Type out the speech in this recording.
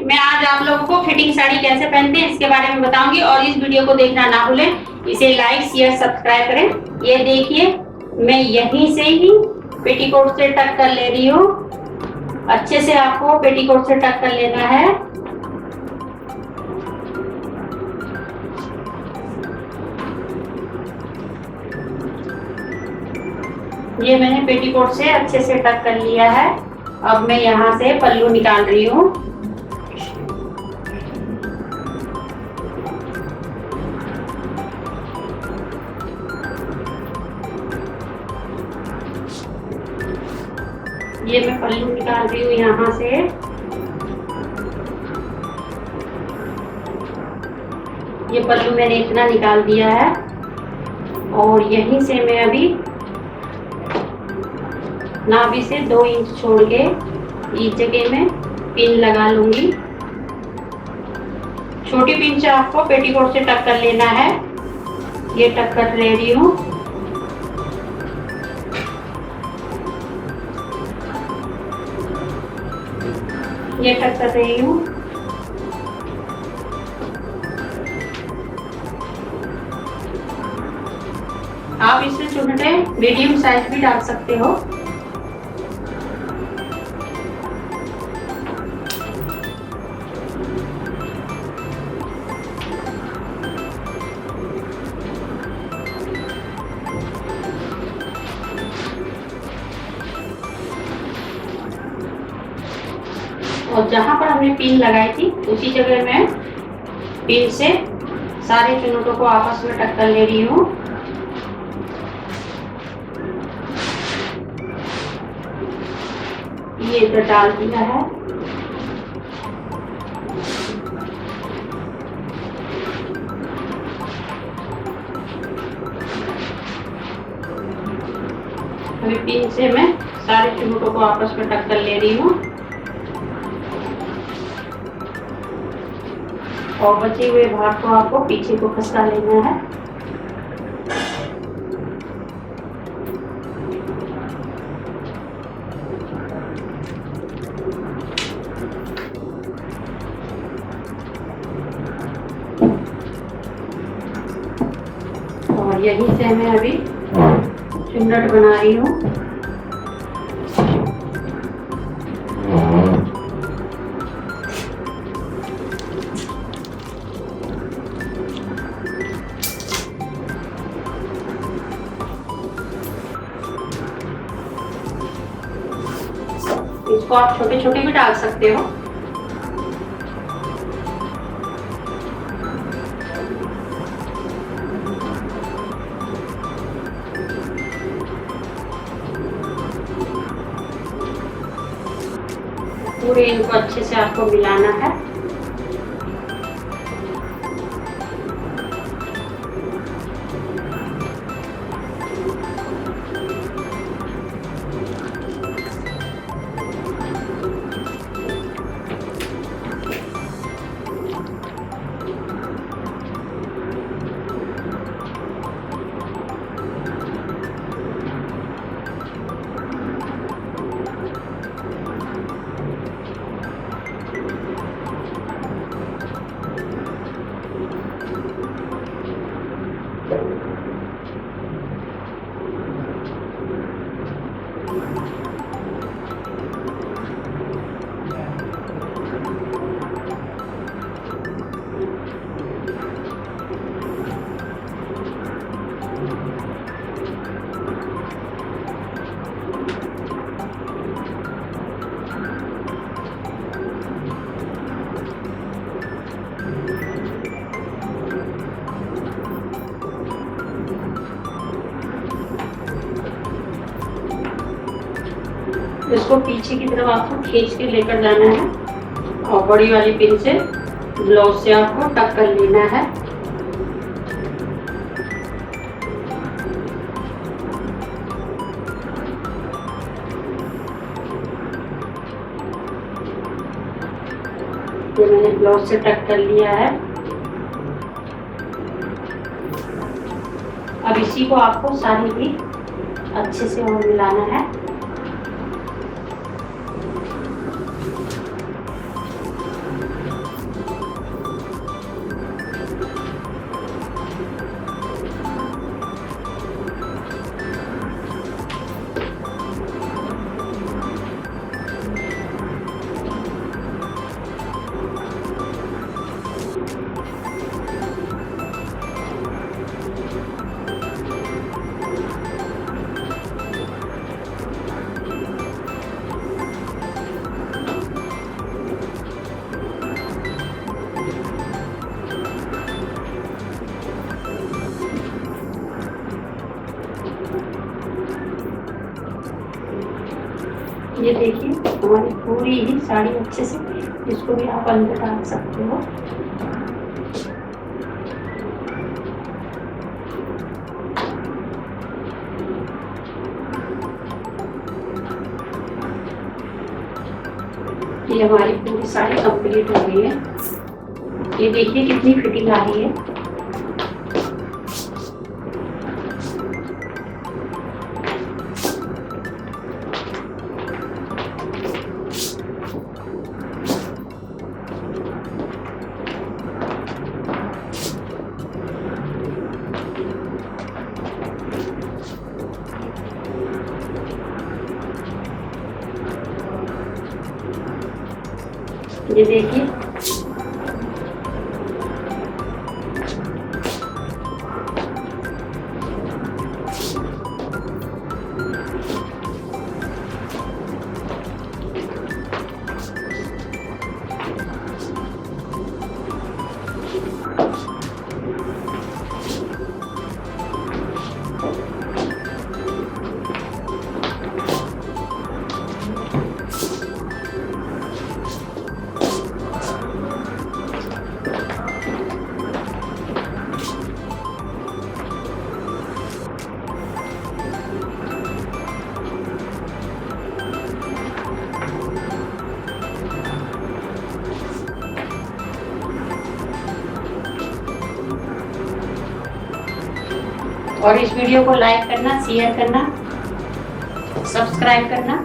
मैं आज आप लोगों को फिटिंग साड़ी कैसे पहनते हैं इसके बारे में बताऊंगी और इस वीडियो को देखना ना भूलें। इसे लाइक शेयर सब्सक्राइब करें। ये देखिए मैं यहीं से ही पेटीकोट से टक कर ले रही हूँ। अच्छे से आपको पेटीकोट से टक कर लेना है। ये मैंने पेटीकोट से अच्छे से टक कर लिया है। अब मैं यहाँ से पल्लू निकाल रही हूँ। ये मैं पल्लू निकाल रही हूँ यहाँ से। ये पल्लू मैंने इतना निकाल दिया है और यहीं से मैं अभी नाभि से 2 इंच छोड़ के इस जगह में पिन लगा लूंगी। छोटी पिन से आपको पेटीकोट से टक कर लेना है। ये टक कर ले रही हूँ। ये टक कर रही हूँ। आप इससे चुनटे मीडियम साइज भी डाल सकते हो। और जहां पर हमने पिन लगाई थी उसी जगह मैं पिन से सारे चुनटों को आपस में टक कर ले रही हूँ। ये इधर डाल दिया है। अभी पिन से मैं सारे चुनटों को आपस में टक कर ले रही हूँ और बचे हुए भाग को आपको पीछे को खसका लेना है। और यहीं से मैं अभी चुन्नट बना रही हूँ। इसको आप छोटे छोटे भी डाल सकते हो। पूरे इनको अच्छे से आपको मिलाना है। इसको पीछे की तरफ आपको खींच के लेकर जाना है और बड़ी वाली पिन से ब्लाउज से आपको टक कर लेना है। ये मैंने ब्लाउज से टक कर लिया है। अब इसी को आपको साड़ी भी अच्छे से और मिलाना है। ये देखिए हमारी पूरी ही साड़ी अच्छे से, इसको भी आप अंदर डाल सकते हो। ये हमारी पूरी साड़ी कंप्लीट हो गई है। ये देखिए कितनी फिटिंग आ रही है। ये देखिए और इस वीडियो को लाइक करना, शेयर करना, सब्सक्राइब करना।